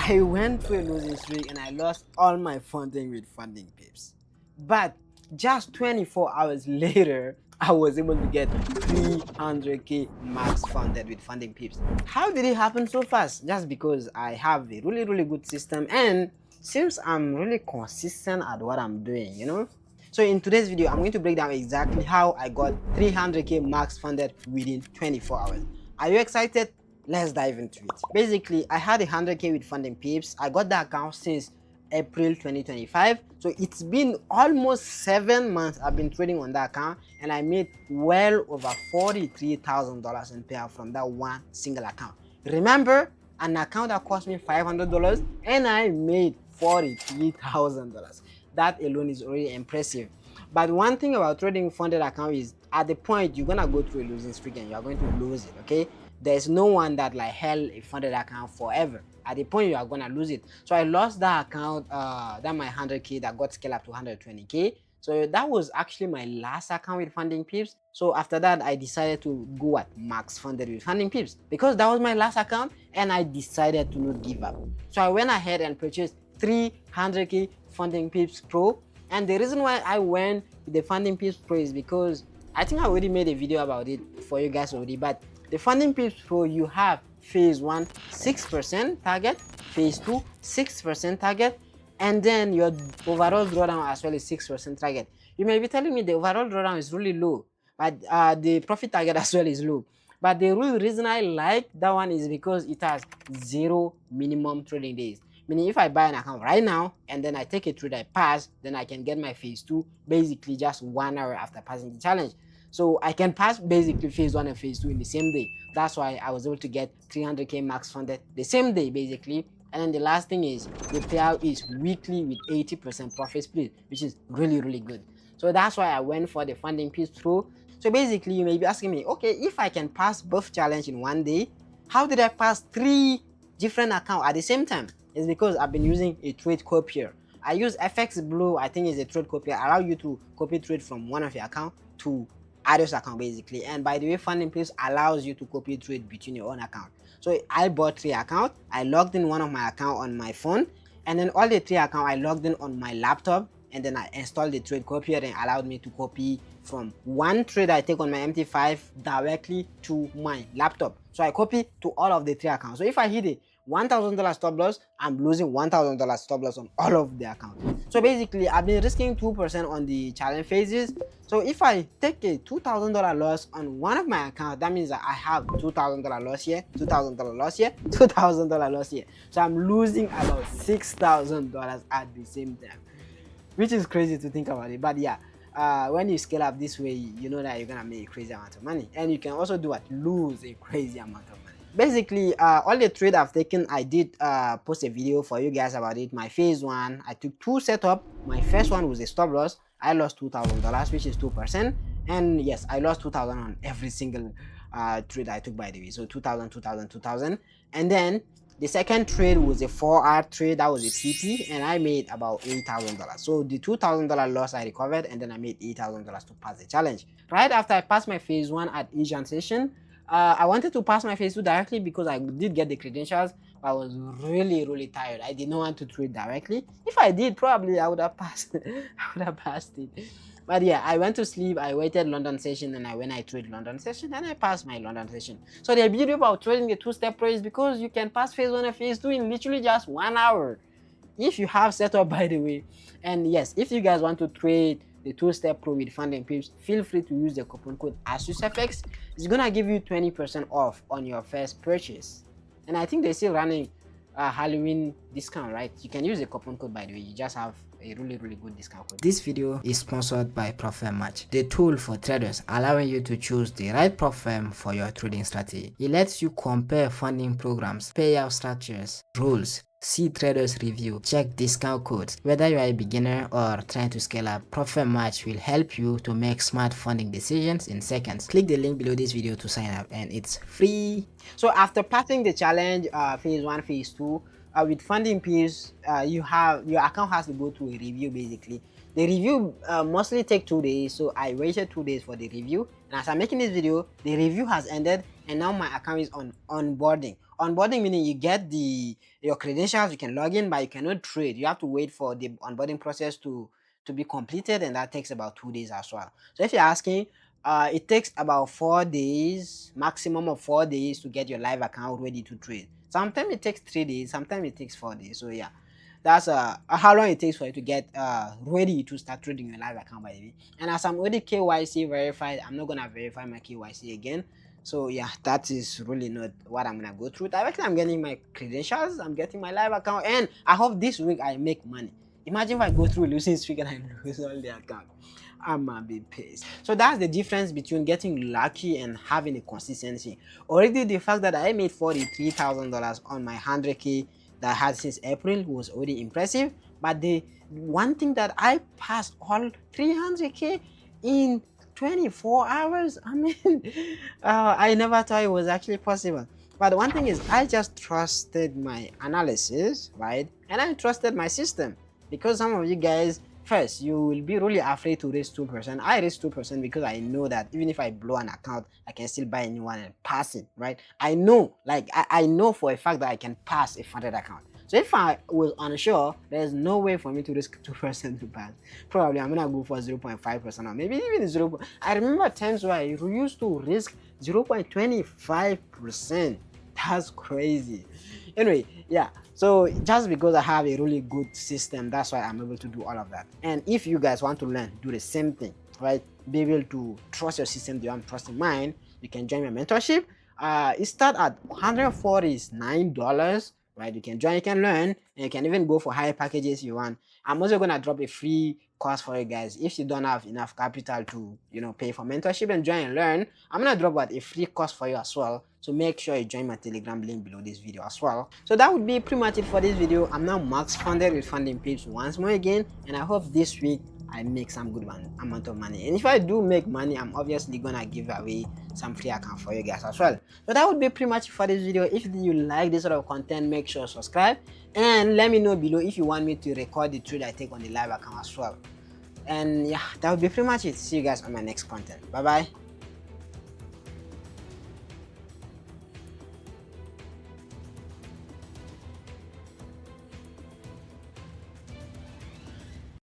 I went through a losing streak and I lost all my funding with FundingPips. But just 24 hours later, I was able to get 300k max funded with FundingPips. How did it happen so fast? Just because I have a really good system, and since I'm really consistent at what I'm doing. So in today's video, I'm going to break down exactly how I got 300k max funded within 24 hours. Are you excited? Let's dive into it. Basically, I had 100k with FundingPips. I got the account since April 2025. So it's been almost 7 months I've been trading on that account, and I made well over $43,000 in payout from that one single account. Remember, an account that cost me $500 and I made $43,000. That alone is already impressive. But one thing about trading funded account is at the point you're gonna go through a losing streak and you're going to lose it. Okay, there's no one that like held a funded account forever. At the point you are gonna lose it. So I lost that account, that my 100k that got scaled up to 120k. So that was actually my last account with FundingPips. So after that, I decided to go at max funded with FundingPips because that was my last account, and I decided to not give up. So I went ahead and purchased 300k FundingPips Pro. And the reason why I went with the FundingPips Pro is because I think I already made a video about it for you guys already. But the FundingPips Pro, you have phase 1 6% target, phase 2 6% target, and then your overall drawdown as well is 6% target. You may be telling me the overall drawdown is really low, but the profit target as well is low. But the real reason I like that one is because it has 0 minimum trading days. Meaning if I buy an account right now and then I take a trade, I pass, then I can get my phase 2 basically just 1 hour after passing the challenge. So I can pass basically phase 1 and phase 2 in the same day. That's why I was able to get 300k max funded the same day basically. And then the last thing is the payout is weekly with 80% profit split, which is really good. So that's why I went for the FundingPips Pro. So basically you may be asking me, okay, if I can pass both challenge in one day, how did I pass 3 different accounts at the same time? It's because I've been using a trade copier. I use FX Blue, I think is a trade copier, allow you to copy trade from one of your account to others account basically. And by the way, FundingPips allows you to copy trade between your own account. So I bought 3 accounts. I logged in one of my account on my phone, and then all the 3 accounts I logged in on my laptop, and then I installed the trade copier and allowed me to copy from one trade I take on my MT5 directly to my laptop. So I copy to all of the 3 accounts. So if I hit a $1,000 stop loss, I'm losing $1,000 stop loss on all of the accounts. So basically, I've been risking 2% on the challenge phases. So if I take a $2,000 loss on one of my accounts, that means that I have $2,000 loss here, $2,000 loss here, $2,000 loss here. So I'm losing about $6,000 at the same time, which is crazy to think about it. But yeah, when you scale up this way, you know that you're gonna make a crazy amount of money, and you can also do what? Lose a crazy amount of money. Basically, all the trade I've taken, I did post a video for you guys about it. My phase 1, I took 2 setup. My first one was a stop loss. I lost $2,000, which is 2%. And yes, I lost 2,000 on every single trade I took, by the way. So 2,000, 2,000, 2,000. And then the second trade was a 4-hour trade. That was a TP, and I made about $8,000. So the $2,000 loss I recovered, and then I made $8,000 to pass the challenge. Right after I passed my phase 1 at each session, I wanted to pass my phase 2 directly because I did get the credentials, but I was really tired. I did not want to trade directly. If I did, probably I would have passed. I would have passed it. But yeah, I went to sleep, I waited London session, and I trade London session, and I passed my London session. So the beauty about trading the 2-step pro is because you can pass phase 1 and phase 2 in literally just 1 hour. If you have setup, by the way. And yes, if you guys want to trade the 2-step pro with FundingPips, feel free to use the coupon code AstuceFX. It's gonna give you 20% off on your first purchase. And I think they're still running a Halloween discount, right? You can use the coupon code, by the way. You just have a really good discount code. This video is sponsored by PropFirmMatch, the tool for traders, allowing you to choose the right prop firm for your trading strategy. It lets you compare funding programs, payout structures, rules, see traders review, check discount codes. Whether you are a beginner or trying to scale up, PropFirmMatch will help you to make smart funding decisions in seconds. Click the link below this video to sign up, and it's free. So after passing the challenge, phase 1, phase 2, with FundingPips, you have your account has to go through a review. Basically, the review mostly take 2 days, so I waited 2 days for the review. And as I'm making this video, the review has ended, and now my account is on onboarding. Onboarding meaning you get your credentials, you can log in, but you cannot trade. You have to wait for the onboarding process to be completed, and that takes about 2 days as well. So if you're asking, it takes about 4 days, maximum of 4 days to get your live account ready to trade. Sometimes it takes 3 days, sometimes it takes 4 days. So yeah, that's how long it takes for you to get ready to start trading your live account, by the way. And as I'm already KYC verified, I'm not gonna verify my KYC again. So yeah, that is really not what I'm gonna go through. Directly, I'm getting my credentials, I'm getting my live account, and I hope this week I make money. Imagine if I go through losing streak and I lose all the account. I'm gonna be pissed. So that's the difference between getting lucky and having a consistency. Already, the fact that I made $43,000 on my 100K that I had since April was already impressive. But the one thing that I passed all 300K in 24 hours, I mean, I never thought it was actually possible. But the one thing is, I just trusted my analysis, right? And I trusted my system. Because some of you guys, first, you will be really afraid to raise 2%. I raised 2% because I know that even if I blow an account, I can still buy a new one and pass it, right? I know, like, I know for a fact that I can pass a funded account. So if I was unsure, there's no way for me to risk 2% to pass. Probably I'm gonna go for 0.5% or maybe even 0. I remember times where I used to risk 0.25%. That's crazy. Anyway, yeah, so just because I have a really good system, that's why I'm able to do all of that. And if you guys want to learn, do the same thing, right? Be able to trust your system the way I'm trusting mine, you can join my mentorship. It starts at $149, right? You can join, you can learn, and you can even go for higher packages if you want. I'm also gonna drop a free course for you guys. If you don't have enough capital to, pay for mentorship and join and learn, I'm gonna drop out a free course for you as well. So make sure you join my Telegram link below this video as well. So that would be pretty much it for this video. I'm now max funded with FundingPips once more again, and I hope this week I make some good amount of money. And if I do make money, I'm obviously gonna give away some free account for you guys as well. So that would be pretty much for this video. If you like this sort of content, make sure to subscribe and let me know below if you want me to record the trade I take on the live account as well. And yeah, that would be pretty much it. See you guys on my next content. Bye bye.